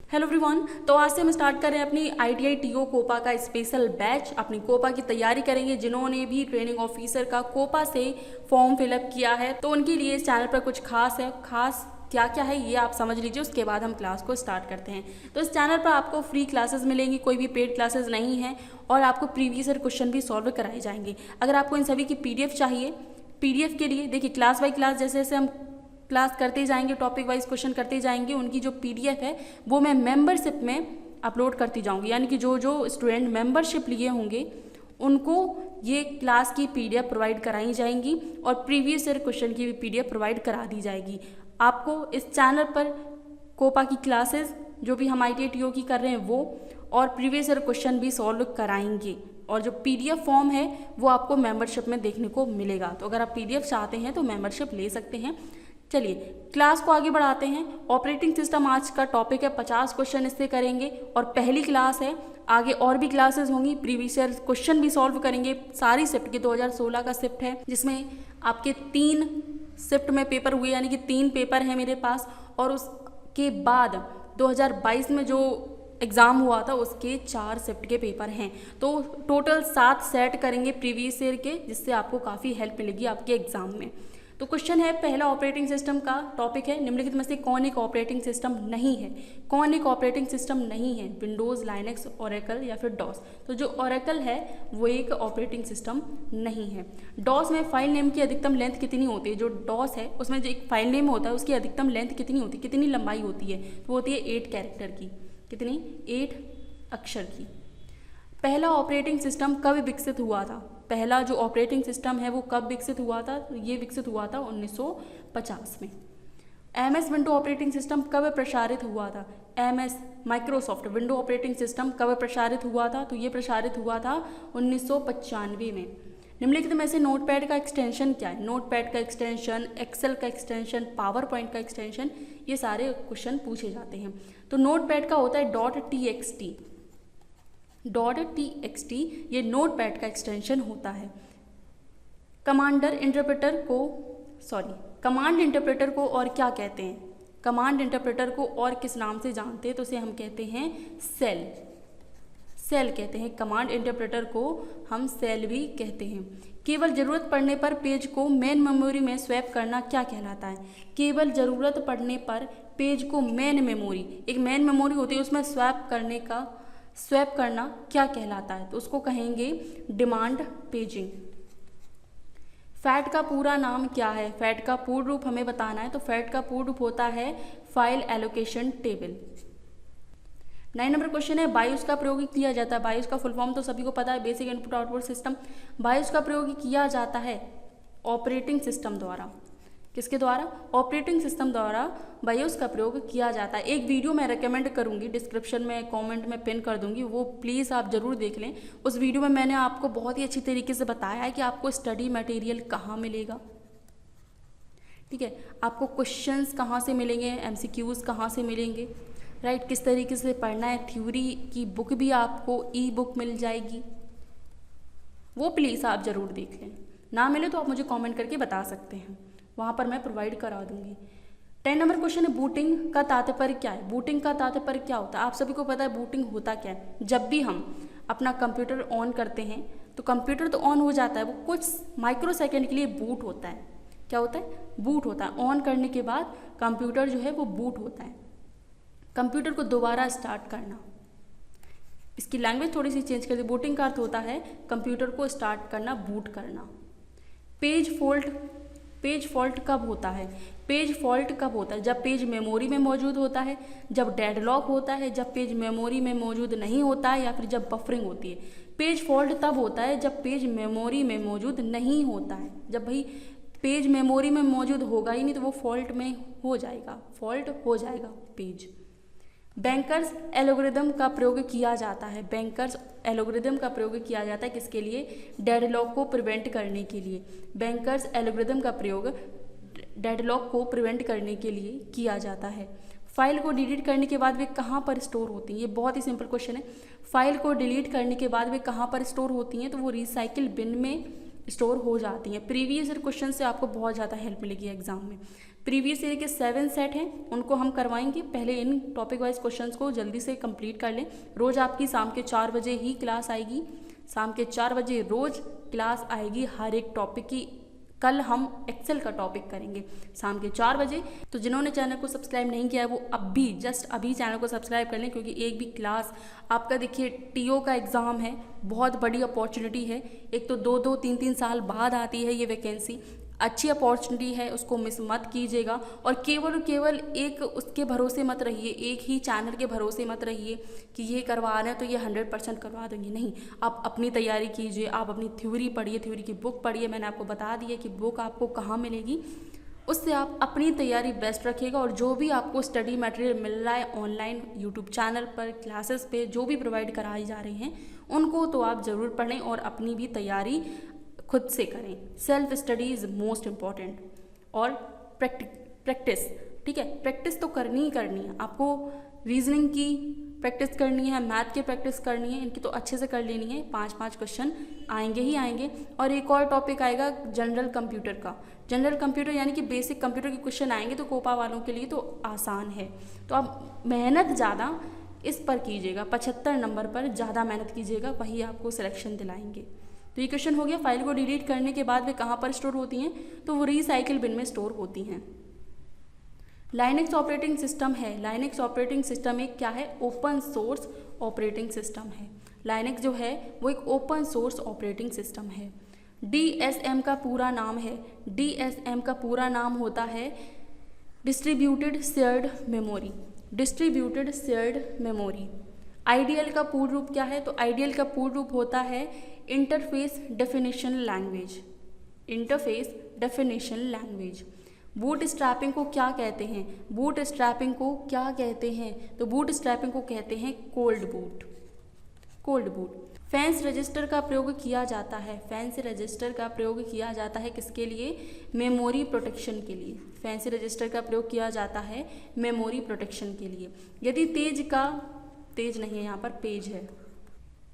Hello everyone. तो आज से हम स्टार्ट कर रहे हैं अपनी ITI TO कोपा का स्पेशल बैच। अपनी कोपा की तैयारी करेंगे जिन्होंने भी ट्रेनिंग ऑफिसर का कोपा से फॉर्म फिलअप किया है, तो उनके लिए इस चैनल पर कुछ खास है। खास क्या क्या है ये आप समझ लीजिए, उसके बाद हम क्लास को स्टार्ट करते हैं। तो इस चैनल पर आपको फ्री क्लासेस मिलेंगी, कोई भी पेड क्लासेस नहीं है, और आपको प्रीवियस ईयर क्वेश्चन भी सॉल्व कराए जाएंगे। अगर आपको इन सभी की PDF चाहिए, PDF के लिए देखिए क्लास बाय क्लास जैसे जैसे हम क्लास करते जाएंगे, टॉपिक वाइज क्वेश्चन करते जाएंगे, उनकी जो PDF है वो मैं मेंबरशिप में अपलोड करती जाऊंगी। यानी कि जो जो स्टूडेंट मेंबरशिप लिए होंगे उनको ये क्लास की PDF प्रोवाइड कराई जाएंगी और प्रीवियस ईयर क्वेश्चन की भी PDF प्रोवाइड करा दी जाएगी। आपको इस चैनल पर कोपा की क्लासेस जो भी हम ITI TO की कर रहे हैं वो और प्रीवियस ईयर क्वेश्चन भी सॉल्व कराएंगे, और जो PDF फॉर्म है वो आपको मेंबरशिप में देखने को मिलेगा। तो अगर आप PDF चाहते हैं तो मेंबरशिप ले सकते हैं। चलिए क्लास को आगे बढ़ाते हैं। ऑपरेटिंग सिस्टम आज का टॉपिक है, 50 क्वेश्चन इससे करेंगे और पहली क्लास है। आगे और भी क्लासेस होंगी, प्रीवियस ईयर क्वेश्चन भी सॉल्व करेंगे सारी शिफ्ट की। 2016 का शिफ्ट है जिसमें आपके 3 शिफ्ट में पेपर हुए, यानी कि 3 पेपर हैं मेरे पास, और उसके बाद 2022 में जो एग्ज़ाम हुआ था उसके 4 शिफ्ट के पेपर हैं। तो टोटल 7 सेट करेंगे प्रीवियस ईयर के, जिससे आपको काफ़ी हेल्प मिलेगी आपके एग्ज़ाम में। तो क्वेश्चन है पहला, ऑपरेटिंग सिस्टम का टॉपिक है, निम्नलिखित में से कौन एक ऑपरेटिंग सिस्टम नहीं है। कौन एक ऑपरेटिंग सिस्टम नहीं है? विंडोज़, लाइनक्स, ओरेकल या फिर डॉस। तो जो ओरेकल है वो एक ऑपरेटिंग सिस्टम नहीं है। डॉस में फाइल नेम की अधिकतम लेंथ कितनी होती है? जो डॉस है उसमें जो एक फाइल नेम होता है उसकी अधिकतम लेंथ कितनी होती है, कितनी लंबाई होती है? तो होती है 8 कैरेक्टर की। कितनी? 8 अक्षर की। पहला ऑपरेटिंग सिस्टम कब विकसित हुआ था? पहला जो ऑपरेटिंग सिस्टम है वो कब विकसित हुआ था? तो ये विकसित हुआ था 1950 में। MS विंडो ऑपरेटिंग सिस्टम कब प्रसारित हुआ था? MS Microsoft window operating system कब प्रसारित हुआ था? तो ये प्रसारित हुआ था 1995 में। निम्नलिखित में से नोटपैड का एक्सटेंशन क्या है? नोटपैड का एक्सटेंशन, एक्सेल का एक्सटेंशन, पावर पॉइंट का एक्सटेंशन, ये सारे क्वेश्चन पूछे जाते हैं। तो नोटपैड का होता है .txt। .txt ये नोटपैड का एक्सटेंशन होता है। कमांड इंटरप्रेटर को और क्या कहते हैं? कमांड इंटरप्रेटर को और किस नाम से जानते हैं? तो उसे हम कहते हैं सेल कहते हैं। कमांड इंटरप्रेटर को हम सेल भी कहते हैं। केवल ज़रूरत पड़ने पर पेज को मेन मेमोरी में स्वैप करना क्या कहलाता है? केवल ज़रूरत पड़ने पर पेज को मेन मेमोरी, एक मेन मेमोरी होती है उसमें स्वैप करना क्या कहलाता है? तो उसको कहेंगे डिमांड पेजिंग। फैट का पूरा नाम क्या है? फैट का पूर्ण रूप हमें बताना है, तो फैट का पूर्ण रूप होता है file allocation table. 9 number question है, बायोस का प्रयोग किया जाता है। बायोस का फुल फॉर्म तो सभी को पता है, basic input output system. BIOS का प्रयोग किया जाता है ऑपरेटिंग सिस्टम द्वारा। किसके द्वारा? ऑपरेटिंग सिस्टम द्वारा बायोस का प्रयोग किया जाता है। एक वीडियो मैं रेकमेंड करूंगी, डिस्क्रिप्शन में कमेंट में पिन कर दूंगी, वो प्लीज़ आप ज़रूर देख लें। उस वीडियो में मैंने आपको बहुत ही अच्छी तरीके से बताया है कि आपको स्टडी मटेरियल कहाँ मिलेगा, ठीक है, आपको क्वेश्चंस कहाँ से मिलेंगे, MCQs कहाँ से मिलेंगे, राइट, किस तरीके से पढ़ना है। थ्योरी की बुक भी आपको E-बुक मिल जाएगी, वो प्लीज़ आप ज़रूर देख लें। ना मिले तो आप मुझे कमेंट करके बता सकते हैं, वहाँ पर मैं प्रोवाइड करा दूंगी। 10 नंबर क्वेश्चन है, बूटिंग का तात्पर्य क्या है? बूटिंग का तात्पर्य क्या होता है? आप सभी को पता है बूटिंग होता क्या है। जब भी हम अपना कंप्यूटर ऑन करते हैं तो कंप्यूटर तो ऑन हो जाता है, वो कुछ माइक्रो सेकेंड के लिए बूट होता है। क्या होता है? बूट होता है। ऑन करने के बाद कंप्यूटर जो है वो बूट होता है। कंप्यूटर को दोबारा स्टार्ट करना, इसकी लैंग्वेज थोड़ी सी चेंज कर दी। बूटिंग का अर्थ होता है कंप्यूटर को स्टार्ट करना, बूट करना। पेज फॉल्ट कब होता है? पेज फॉल्ट कब होता है? जब पेज मेमोरी में मौजूद होता है, जब डेडलॉक होता है, जब पेज मेमोरी में मौजूद नहीं होता है, या फिर जब बफरिंग होती है। पेज फॉल्ट तब होता है जब पेज मेमोरी में मौजूद नहीं होता है। जब भाई पेज मेमोरी में मौजूद होगा ही नहीं तो वो फॉल्ट में हो जाएगा, फॉल्ट हो जाएगा पेज। बैंकर्स एल्गोरिदम का प्रयोग किया जाता है। बैंकर्स एल्गोरिदम का प्रयोग किया जाता है किसके लिए? डेडलॉक को प्रिवेंट करने के लिए। बैंकर्स एल्गोरिदम का प्रयोग डेडलॉक को प्रिवेंट करने के लिए किया जाता है। फाइल को डिलीट करने के बाद वे कहाँ पर स्टोर होती हैं? ये बहुत ही सिंपल क्वेश्चन है। फाइल को डिलीट करने के बाद वे कहाँ पर स्टोर होती हैं? तो वो रिसाइकिल बिन में स्टोर हो जाती हैं। प्रीवियस ईयर क्वेश्चन से आपको बहुत ज़्यादा हेल्प मिलेगी एग्जाम में। प्रीवियस ईयर के 7 सेट हैं, उनको हम करवाएंगे। पहले इन टॉपिक वाइज क्वेश्चंस को जल्दी से कंप्लीट कर लें। रोज़ आपकी शाम के 4 बजे ही क्लास आएगी, शाम के 4 बजे रोज़ क्लास आएगी हर एक टॉपिक की। कल हम एक्सेल का टॉपिक करेंगे शाम के 4 बजे। तो जिन्होंने चैनल को सब्सक्राइब नहीं किया है वो अभी चैनल को सब्सक्राइब कर लें, क्योंकि एक भी क्लास आपका देखिए टीओ का एग्ज़ाम है, बहुत बड़ी अपॉर्चुनिटी है। एक तो 2-2, 3-3 साल बाद आती है ये वैकेंसी, अच्छी अपॉर्चुनिटी है, उसको मिस मत कीजिएगा। और केवल एक उसके भरोसे मत रहिए, एक ही चैनल के भरोसे मत रहिए कि ये करवा रहे हैं तो ये 100% करवा देंगे, नहीं। आप अपनी तैयारी कीजिए, आप अपनी थ्योरी पढ़िए, थ्योरी की बुक पढ़िए। मैंने आपको बता दी है कि बुक आपको कहाँ मिलेगी, उससे आप अपनी तैयारी बेस्ट रखिएगा। और जो भी आपको स्टडी मटेरियल मिल रहा है ऑनलाइन यूट्यूब चैनल पर, क्लासेस पे जो भी प्रोवाइड कराई जा रही हैं, उनको तो आप ज़रूर पढ़ें और अपनी भी तैयारी खुद से करें। Self study is most important. और प्रैक्टिस, ठीक है, प्रैक्टिस तो करनी ही करनी है आपको। रीजनिंग की प्रैक्टिस करनी है, मैथ की प्रैक्टिस करनी है, इनकी तो अच्छे से कर लेनी है। 5-5 क्वेश्चन आएंगे ही आएंगे। और एक और टॉपिक आएगा जनरल कंप्यूटर का। जनरल कंप्यूटर यानी कि बेसिक कंप्यूटर के क्वेश्चन आएंगे, तो कोपा वालों के लिए तो आसान है। तो आप मेहनत ज़्यादा इस पर कीजिएगा, 75 नंबर पर ज़्यादा मेहनत कीजिएगा, वही आपको सिलेक्शन दिलाएंगे। तो ये क्वेश्चन हो गया। फाइल को डिलीट करने के बाद वे कहाँ पर स्टोर होती हैं, तो वो रिसाइकिल बिन में स्टोर होती हैं। लाइनक्स ऑपरेटिंग सिस्टम है। लाइनक्स ऑपरेटिंग सिस्टम एक क्या है, ओपन सोर्स ऑपरेटिंग सिस्टम है। लाइनक्स जो है वो एक ओपन सोर्स ऑपरेटिंग सिस्टम है। DSM का पूरा नाम है, DSM का पूरा नाम होता है distributed shared memory. Distributed shared memory. IDL का पूर्ण रूप क्या है, तो आईडीएल का पूर्ण रूप होता है interface definition language. Interface definition language. Boot strapping को क्या कहते हैं, बूट स्ट्रैपिंग को क्या कहते हैं, तो बूट स्ट्रैपिंग को कहते हैं cold boot. Cold boot. Fans register का प्रयोग किया जाता है। फैंस रजिस्टर का प्रयोग किया जाता है किसके लिए, मेमोरी प्रोटेक्शन के लिए। फैंस रजिस्टर का प्रयोग किया जाता है मेमोरी प्रोटेक्शन के लिए। यदि तेज नहीं है, यहाँ पर पेज है।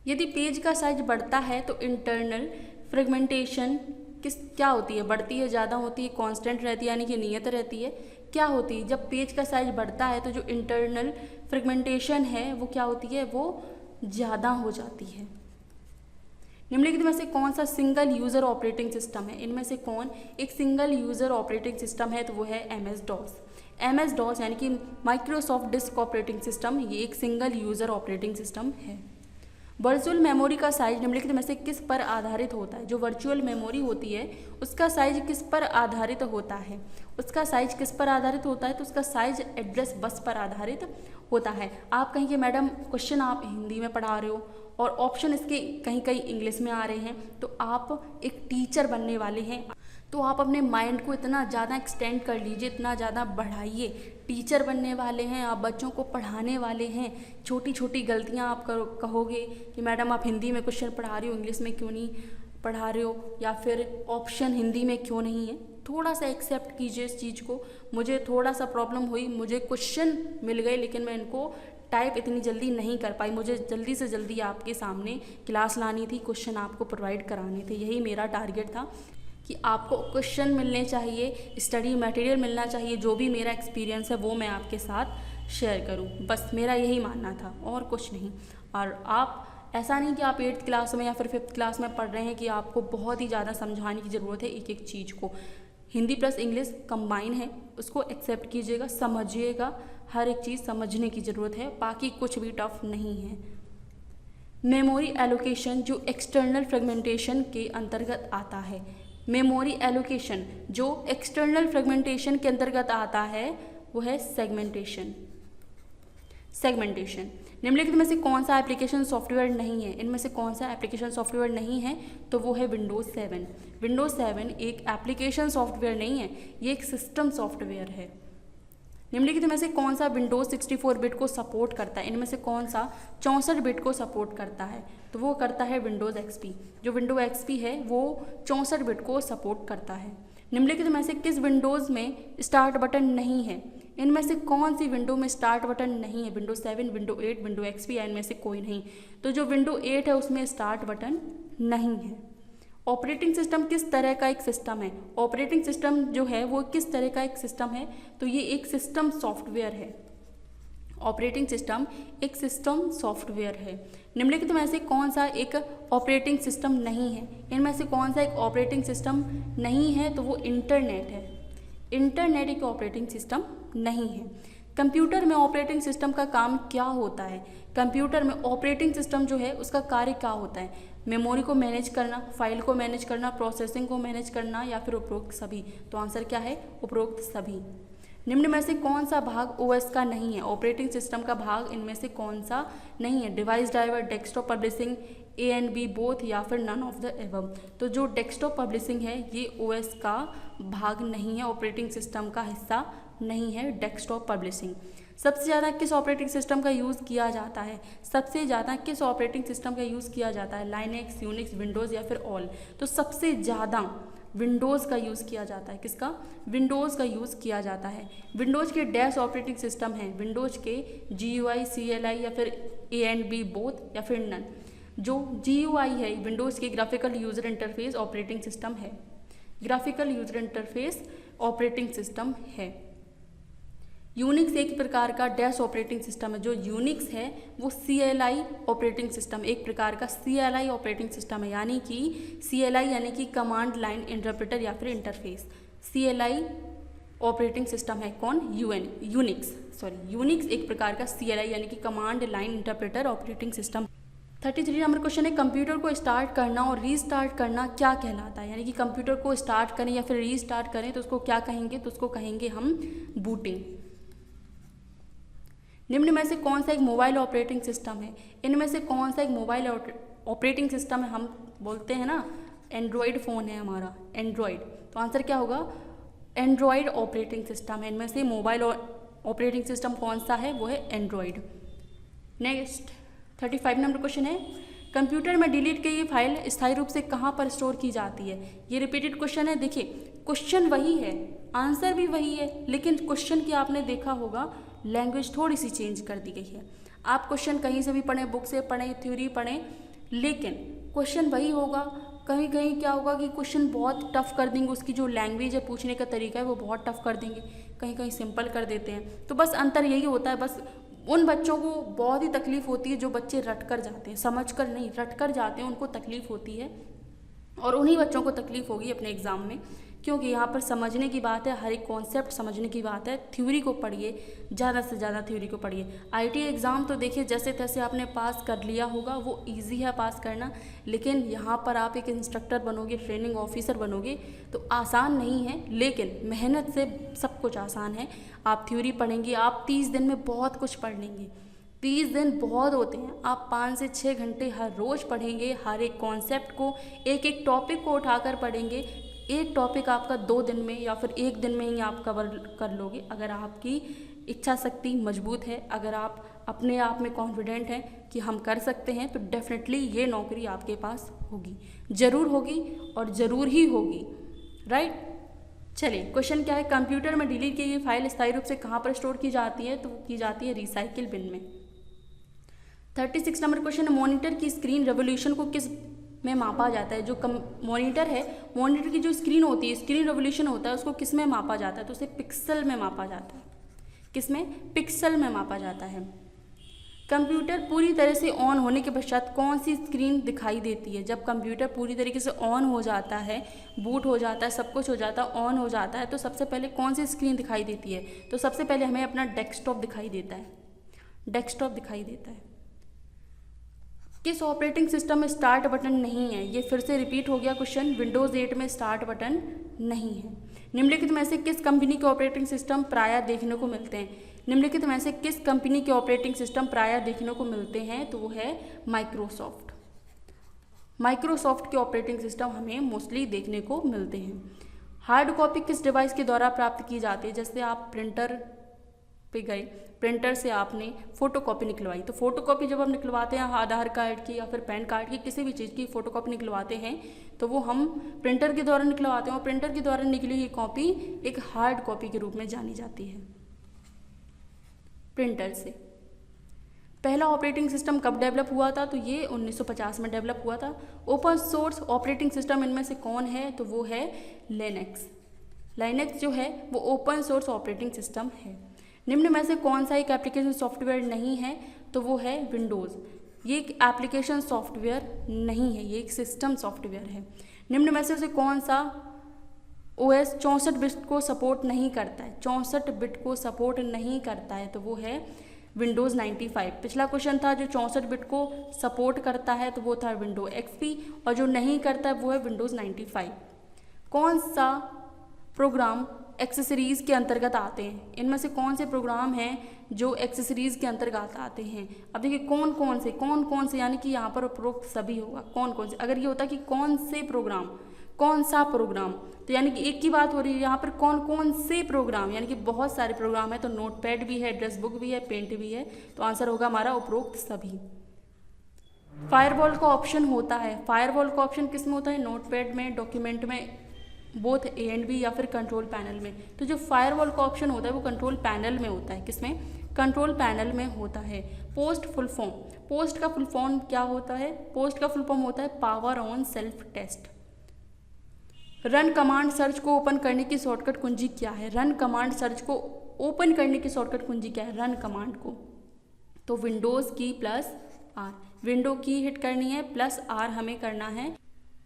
यदि पेज का साइज बढ़ता है तो इंटरनल फ्रेगमेंटेशन क्या होती है, बढ़ती है, ज़्यादा होती है, कांस्टेंट रहती है यानी कि नियत रहती है। क्या होती है, जब पेज का साइज बढ़ता है तो जो इंटरनल फ्रेगमेंटेशन है वो क्या होती है, वो ज़्यादा हो जाती है। निम्नलिखित में से कौन सा सिंगल यूज़र ऑपरेटिंग सिस्टम है, इनमें से कौन एक सिंगल यूज़र ऑपरेटिंग सिस्टम है, तो वो है MS-DOS। MS-DOS यानी कि माइक्रोसॉफ्ट डिस्क ऑपरेटिंग सिस्टम, ये एक सिंगल यूज़र ऑपरेटिंग सिस्टम है। वर्चुअल मेमोरी का साइज निम्नलिखित में से किस पर आधारित होता है, जो वर्चुअल मेमोरी होती है उसका साइज किस पर आधारित होता है, उसका साइज किस पर आधारित होता है, तो उसका साइज एड्रेस बस पर आधारित होता है। आप कहेंगे मैडम क्वेश्चन आप हिंदी में पढ़ा रहे हो और ऑप्शन इसके कहीं कहीं इंग्लिश में आ रहे हैं, तो आप एक टीचर बनने वाले हैं, तो आप अपने माइंड को इतना ज़्यादा एक्सटेंड कर लीजिए, इतना ज़्यादा बढ़ाइए। टीचर बनने वाले हैं आप, बच्चों को पढ़ाने वाले हैं। छोटी छोटी गलतियां आप कहोगे कि मैडम आप हिंदी में क्वेश्चन पढ़ा रही हो, इंग्लिश में क्यों नहीं पढ़ा रहे हो, या फिर ऑप्शन हिंदी में क्यों नहीं है। थोड़ा सा एक्सेप्ट कीजिए इस चीज़ को। मुझे थोड़ा सा प्रॉब्लम हुई, मुझे क्वेश्चन मिल गए लेकिन मैं इनको टाइप इतनी जल्दी नहीं कर पाई। मुझे जल्दी से जल्दी आपके सामने क्लास लानी थी, क्वेश्चन आपको प्रोवाइड कराने थे, यही मेरा टारगेट था कि आपको क्वेश्चन मिलने चाहिए, स्टडी मटेरियल मिलना चाहिए। जो भी मेरा एक्सपीरियंस है वो मैं आपके साथ शेयर करूं, बस मेरा यही मानना था और कुछ नहीं। और आप ऐसा नहीं कि आप 8th क्लास में या फिर 5th क्लास में पढ़ रहे हैं कि आपको बहुत ही ज़्यादा समझाने की ज़रूरत है एक एक चीज़ को। हिंदी प्लस इंग्लिश कंबाइन है, उसको एक्सेप्ट कीजिएगा, समझिएगा, हर एक चीज़ समझने की ज़रूरत है, बाकी कुछ भी टफ नहीं है। मेमोरी एलोकेशन जो एक्सटर्नल फ्रेगमेंटेशन के अंतर्गत आता है, मेमोरी एलोकेशन जो एक्सटर्नल फ्रेगमेंटेशन के अंतर्गत आता है वो है सेगमेंटेशन। सेगमेंटेशन निम्नलिखित में से कौन सा एप्लीकेशन सॉफ्टवेयर नहीं है, इनमें से कौन सा एप्लीकेशन सॉफ्टवेयर नहीं है, तो वो है विंडोज़ 7। विंडोज़ 7 एक एप्लीकेशन सॉफ्टवेयर नहीं है, ये एक सिस्टम सॉफ्टवेयर है। निम्नलिखित में से कौन सा विंडोज़ 64 बिट को सपोर्ट करता है, इनमें से कौन सा 64 बिट को सपोर्ट करता है, तो वो करता है विंडोज़ XP। जो विंडोज़ XP है वो 64 बिट को सपोर्ट करता है। निम्नलिखित में से किस विंडोज़ में स्टार्ट बटन नहीं है, इनमें से कौन सी विंडो में स्टार्ट बटन नहीं है, विंडोज़ 7, विंडोज़ 8, विंडोज़ XP या इनमें से कोई नहीं। तो जो विंडोज़ 8 है उसमें स्टार्ट बटन नहीं है। ऑपरेटिंग सिस्टम किस तरह का एक सिस्टम है? ऑपरेटिंग सिस्टम जो है वो किस तरह का एक सिस्टम है? तो ये एक सिस्टम सॉफ्टवेयर है। ऑपरेटिंग सिस्टम एक सिस्टम सॉफ्टवेयर है। निम्नलिखित में से कौन सा एक ऑपरेटिंग सिस्टम नहीं है? इनमें से कौन सा एक ऑपरेटिंग सिस्टम नहीं है? तो वो इंटरनेट है। इंटरनेट एक ऑपरेटिंग सिस्टम नहीं है। कंप्यूटर में ऑपरेटिंग सिस्टम का काम क्या होता है? कंप्यूटर में ऑपरेटिंग सिस्टम जो है उसका कार्य क्या होता है? मेमोरी को मैनेज करना, फाइल को मैनेज करना, प्रोसेसिंग को मैनेज करना, या फिर उपरोक्त सभी? तो आंसर क्या है? उपरोक्त सभी। निम्न में से कौन सा भाग ओएस का नहीं है? ऑपरेटिंग सिस्टम का भाग इनमें से कौन सा नहीं है? Device driver, desktop publishing, A and B both, या फिर नन ऑफ द एबव? तो जो डेस्कटॉप पब्लिशिंग है ये ओएस का भाग नहीं है, ऑपरेटिंग सिस्टम का हिस्सा नहीं है डेस्कटॉप पब्लिशिंग। सबसे ज़्यादा किस ऑपरेटिंग सिस्टम का यूज़ किया जाता है? सबसे ज़्यादा किस ऑपरेटिंग सिस्टम का यूज़ किया जाता है? लाइनेक्स, यूनिक्स, विंडोज़, या फिर ऑल? तो सबसे ज़्यादा विंडोज़ का यूज़ किया जाता है। किसका? विंडोज़ का यूज़ किया जाता है। विंडोज़ के डैश ऑपरेटिंग सिस्टम हैं, विंडोज़ के GUI, CLI, या फिर ए एंड बी बोथ, या फिर नन? जो GUI है विंडोज़ के graphical user interface operating system है। Graphical user interface operating system है। यूनिक्स एक प्रकार का डैश ऑपरेटिंग सिस्टम है। जो यूनिक्स है वो CLI ऑपरेटिंग सिस्टम, एक प्रकार का CLI ऑपरेटिंग सिस्टम है, यानी कि CLI यानी कि कमांड लाइन इंटरप्रेटर या फिर इंटरफेस। CLI ऑपरेटिंग सिस्टम है कौन? यूनिक्स एक प्रकार का CLI यानी कि command line interpreter operating system. 33 number question है, कंप्यूटर को स्टार्ट करना और रीस्टार्ट करना क्या कहलाता है? यानी कि कंप्यूटर को स्टार्ट करें या फिर रीस्टार्ट करें तो उसको क्या कहेंगे? तो उसको कहेंगे हम बूटिंग। निम्न में से कौन सा एक मोबाइल ऑपरेटिंग सिस्टम है? इनमें से कौन सा एक मोबाइल ऑपरेटिंग सिस्टम है? हम बोलते हैं ना एंड्रॉयड फ़ोन है हमारा, एंड्रॉयड। तो आंसर क्या होगा? एंड्रॉयड ऑपरेटिंग सिस्टम है। इनमें से मोबाइल ऑपरेटिंग सिस्टम कौन सा है? वो है एंड्रॉयड। नेक्स्ट 35 नंबर क्वेश्चन है, कंप्यूटर में डिलीट की गई फाइल स्थायी रूप से कहाँ पर स्टोर की जाती है? ये रिपीटेड क्वेश्चन है। देखिए क्वेश्चन वही है, आंसर भी वही है, लेकिन क्वेश्चन की आपने देखा होगा लैंग्वेज थोड़ी सी चेंज कर दी गई है। आप क्वेश्चन कहीं से भी पढ़ें, बुक से पढ़ें, थ्योरी पढ़ें, लेकिन क्वेश्चन वही होगा। कहीं कहीं क्या होगा कि क्वेश्चन बहुत टफ कर देंगे, उसकी जो लैंग्वेज है, पूछने का तरीका है वो बहुत टफ कर देंगे, कहीं कहीं सिंपल कर देते हैं। तो बस अंतर यही होता है। बस उन बच्चों को बहुत ही तकलीफ होती है जो बच्चे रट कर जाते हैं, समझ कर नहीं, रट कर जाते हैं, उनको तकलीफ होती है। और उन्हीं बच्चों को तकलीफ होगी अपने एग्ज़ाम में, क्योंकि यहाँ पर समझने की बात है, हर एक कॉन्सेप्ट समझने की बात है। थ्योरी को पढ़िए, ज़्यादा से ज़्यादा थ्योरी को पढ़िए। IIT एग्ज़ाम तो देखिए जैसे तैसे आपने पास कर लिया होगा, वो इजी है पास करना, लेकिन यहाँ पर आप एक इंस्ट्रक्टर बनोगे, ट्रेनिंग ऑफिसर बनोगे, तो आसान नहीं है, लेकिन मेहनत से सब कुछ आसान है। आप थ्योरी पढ़ेंगे, आप 30 दिन में बहुत कुछ पढ़ लेंगे। 30 दिन बहुत होते हैं, आप 5 से 6 घंटे हर रोज़ पढ़ेंगे, हर एक कॉन्सेप्ट को, एक एक टॉपिक को उठाकर पढ़ेंगे। एक टॉपिक आपका 2 दिन में या फिर 1 दिन में ही आप कवर कर लोगे, अगर आपकी इच्छा शक्ति मजबूत है, अगर आप अपने आप में कॉन्फिडेंट हैं कि हम कर सकते हैं, तो डेफिनेटली ये नौकरी आपके पास होगी, ज़रूर होगी और ज़रूर ही होगी। राइट, चलिए क्वेश्चन क्या है, कंप्यूटर में डिलीट की गई फाइल स्थायी रूप से कहाँ पर स्टोर की जाती है? तो वो की जाती है रिसाइकिल बिन में। 36 नंबर क्वेश्चन है, मॉनिटर की स्क्रीन रेवोल्यूशन को किस में मापा जाता है? जो मॉनिटर है, मॉनिटर की जो स्क्रीन होती है, स्क्रीन रेवोल्यूशन होता है, उसको किस में मापा जाता है? तो उसे पिक्सल में मापा जाता है। किस में? पिक्सल में मापा जाता है। कंप्यूटर पूरी तरह से ऑन होने के पश्चात कौन सी स्क्रीन दिखाई देती है? जब कंप्यूटर पूरी तरीके से ऑन हो जाता है, बूट हो जाता है, सब कुछ हो जाता है, ऑन हो जाता है, तो सबसे पहले कौन सी स्क्रीन दिखाई देती है? तो सबसे पहले हमें अपना डेस्कटॉप दिखाई देता है, डेस्कटॉप दिखाई देता है। किस ऑपरेटिंग सिस्टम में स्टार्ट बटन नहीं है? ये फिर से रिपीट हो गया क्वेश्चन, विंडोज़ 8 में स्टार्ट बटन नहीं है। निम्नलिखित में से किस कंपनी के ऑपरेटिंग सिस्टम प्रायः देखने को मिलते हैं? निम्नलिखित में से किस कंपनी के ऑपरेटिंग सिस्टम प्रायः देखने को मिलते हैं? तो वो है माइक्रोसॉफ्ट। माइक्रोसॉफ्ट के ऑपरेटिंग सिस्टम हमें मोस्टली देखने को मिलते हैं। हार्ड कॉपी किस डिवाइस के द्वारा प्राप्त की जाती है? जैसे आप प्रिंटर पे गए, प्रिंटर से आपने फोटोकॉपी निकलवाई, तो फोटोकॉपी जब हम निकलवाते हैं आधार कार्ड की या फिर पैन कार्ड की, किसी भी चीज़ की फोटोकॉपी निकलवाते हैं, तो वो हम प्रिंटर के द्वारा निकलवाते हैं, और प्रिंटर के द्वारा निकली हुई कॉपी एक हार्ड कॉपी के रूप में जानी जाती है प्रिंटर से। पहला ऑपरेटिंग सिस्टम कब डेवलप हुआ था, तो ये 1950 में डेवलप हुआ था। ओपन सोर्स ऑपरेटिंग सिस्टम इनमें से कौन है, तो वो है लिनक्स। लिनक्स जो है वो ओपन सोर्स ऑपरेटिंग सिस्टम है। निम्न में से कौन सा एक एप्लीकेशन सॉफ्टवेयर नहीं है, तो वो है विंडोज़। ये एक एप्लीकेशन सॉफ्टवेयर नहीं है, ये एक सिस्टम सॉफ्टवेयर है। निम्न में से कौन सा OS 64 बिट को सपोर्ट नहीं करता है, 64 बिट को सपोर्ट नहीं करता है, तो वो है विंडोज़ 95। पिछला क्वेश्चन था जो 64 बिट को सपोर्ट करता है, तो वो था विंडो XP, और जो नहीं करता है वो है विंडोज़ 95। कौन सा प्रोग्राम एक्सेसरीज़ के अंतर्गत आते हैं, इनमें से कौन से प्रोग्राम हैं जो एक्सेसरीज़ के अंतर्गत आते हैं। अब देखिए कौन कौन से यानी कि यहाँ पर उपरोक्त सभी होगा। कौन से, अगर ये होता कि कौन से प्रोग्राम, कौन सा प्रोग्राम, तो यानी कि एक की बात हो रही है। यहाँ पर कौन से प्रोग्राम, यानी कि बहुत सारे प्रोग्राम है, तो नोटपैड भी है, एड्रेस बुक भी है, पेंट भी है, तो आंसर होगा हमारा उपरोक्त सभी। फायरवॉल का ऑप्शन होता है, फायरवॉल का ऑप्शन किस में होता है, नोटपैड में, डॉक्यूमेंट में, बोथ A एंड B, या फिर कंट्रोल पैनल में। तो जो फायरवॉल का ऑप्शन होता है वो कंट्रोल पैनल में होता है। किसमें, कंट्रोल पैनल में होता है। पोस्ट फुल फॉर्म, पोस्ट का फुल फॉर्म क्या होता है, पोस्ट का फुल फॉर्म होता है power on self test. Run command search को ओपन करने की शॉर्टकट कुंजी क्या है, रन कमांड सर्च को ओपन करने की शॉर्टकट कुंजी क्या है, रन कमांड को, तो विंडोज़ की प्लस R, विंडो की हिट करनी है, प्लस R हमें करना है,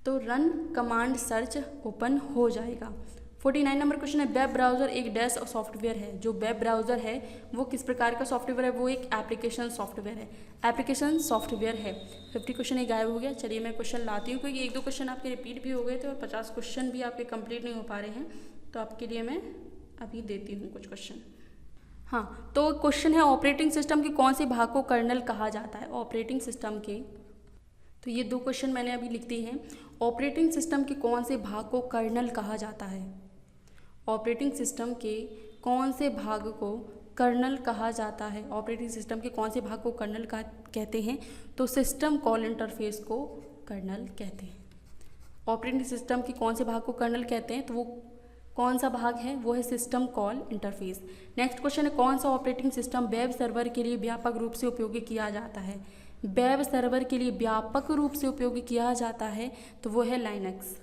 तो रन कमांड सर्च ओपन हो जाएगा। 49 नंबर क्वेश्चन है, वेब ब्राउज़र एक डैश सॉफ्टवेयर है। जो वेब ब्राउज़र है वो किस प्रकार का सॉफ्टवेयर है, वो एक एप्लीकेशन सॉफ्टवेयर है, एप्लीकेशन सॉफ्टवेयर है। 50 क्वेश्चन ही गायब हो गया। चलिए मैं क्वेश्चन लाती हूँ, क्योंकि 1-2 क्वेश्चन आपके रिपीट भी हो गए थे और 50 क्वेश्चन भी आपके कंप्लीट नहीं हो पा रहे हैं, तो आपके लिए मैं अभी देती हूँ कुछ क्वेश्चन। हाँ, तो क्वेश्चन है ऑपरेटिंग सिस्टम के कौन से भाग को कर्नल कहा जाता है, ऑपरेटिंग सिस्टम के, तो ये 2 क्वेश्चन मैंने अभी लिख दिए हैं। ऑपरेटिंग सिस्टम के कौन से भाग को कर्नल कहा जाता है, ऑपरेटिंग सिस्टम के कौन से भाग को कर्नल कहा जाता है, ऑपरेटिंग सिस्टम के कौन से भाग को कर्नल कहते हैं, तो सिस्टम कॉल इंटरफेस को कर्नल कहते हैं। ऑपरेटिंग सिस्टम के कौन से भाग को कर्नल कहते हैं, तो वो कौन सा भाग है, वो है system call interface. Next question है, कौन सा ऑपरेटिंग सिस्टम वेब सर्वर के लिए व्यापक रूप से उपयोगी किया जाता है, वेब सर्वर के लिए व्यापक रूप से उपयोगी किया जाता है, तो वो है लाइनक्स।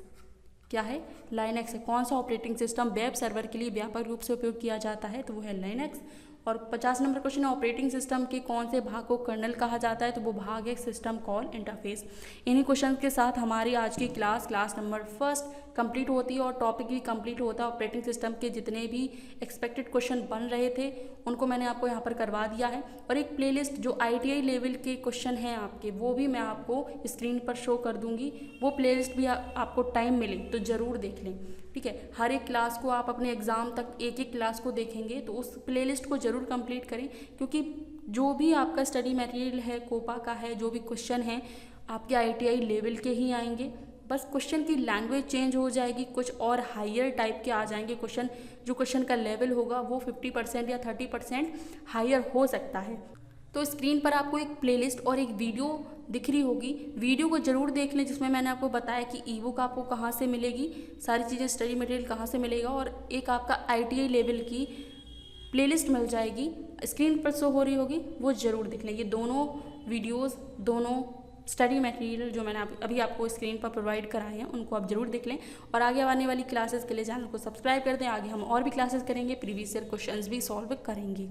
क्या है, लाइनक्स है। कौन सा ऑपरेटिंग सिस्टम वेब सर्वर के लिए व्यापक रूप से उपयोग किया जाता है, तो वो है लाइनक्स। और 50 नंबर क्वेश्चन है, ऑपरेटिंग सिस्टम के कौन से भाग को कर्नल कहा जाता है, तो वो भाग है सिस्टम कॉल इंटरफेस। इन्हीं क्वेश्चन के साथ हमारी आज की क्लास नंबर 1 कंप्लीट होती है और टॉपिक भी कंप्लीट होता है। ऑपरेटिंग सिस्टम के जितने भी एक्सपेक्टेड क्वेश्चन बन रहे थे उनको मैंने आपको यहाँ पर करवा दिया है, और एक प्लेलिस्ट जो ITI लेवल के क्वेश्चन हैं आपके, वो भी मैं आपको स्क्रीन पर शो कर दूँगी। वो प्लेलिस्ट भी आपको टाइम मिले तो ज़रूर देख लें, ठीक है। हर एक क्लास को आप अपने एग्ज़ाम तक एक क्लास को देखेंगे तो उस प्लेलिस्ट को ज़रूर कंप्लीट करें, क्योंकि जो भी आपका स्टडी मटेरियल है, कोपा का है, जो भी क्वेश्चन हैं आपके ITI लेवल के ही आएंगे। बस क्वेश्चन की लैंग्वेज चेंज हो जाएगी, कुछ और हायर टाइप के आ जाएंगे क्वेश्चन। जो क्वेश्चन का लेवल होगा वो 50% या 30% हायर हो सकता है। तो स्क्रीन पर आपको एक प्लेलिस्ट और एक वीडियो दिख रही होगी, वीडियो को ज़रूर देख लें, जिसमें मैंने आपको बताया कि ईबुक आपको कहाँ से मिलेगी, सारी चीज़ें स्टडी मटेरियल कहाँ से मिलेगा, और एक आपका ITI लेवल की प्लेलिस्ट मिल जाएगी, स्क्रीन पर शो हो रही होगी, वो ज़रूर देख लें। ये दोनों वीडियोस, दोनों स्टडी मटेरियल जो मैंने अभी आपको स्क्रीन पर प्रोवाइड कराए हैं उनको आप जरूर देख लें, और आगे आने वाली क्लासेस के लिए चैनल को सब्सक्राइब कर दें। आगे हम और भी क्लासेस करेंगे, प्रीवियस ईयर क्वेश्चंस भी सॉल्व करेंगे।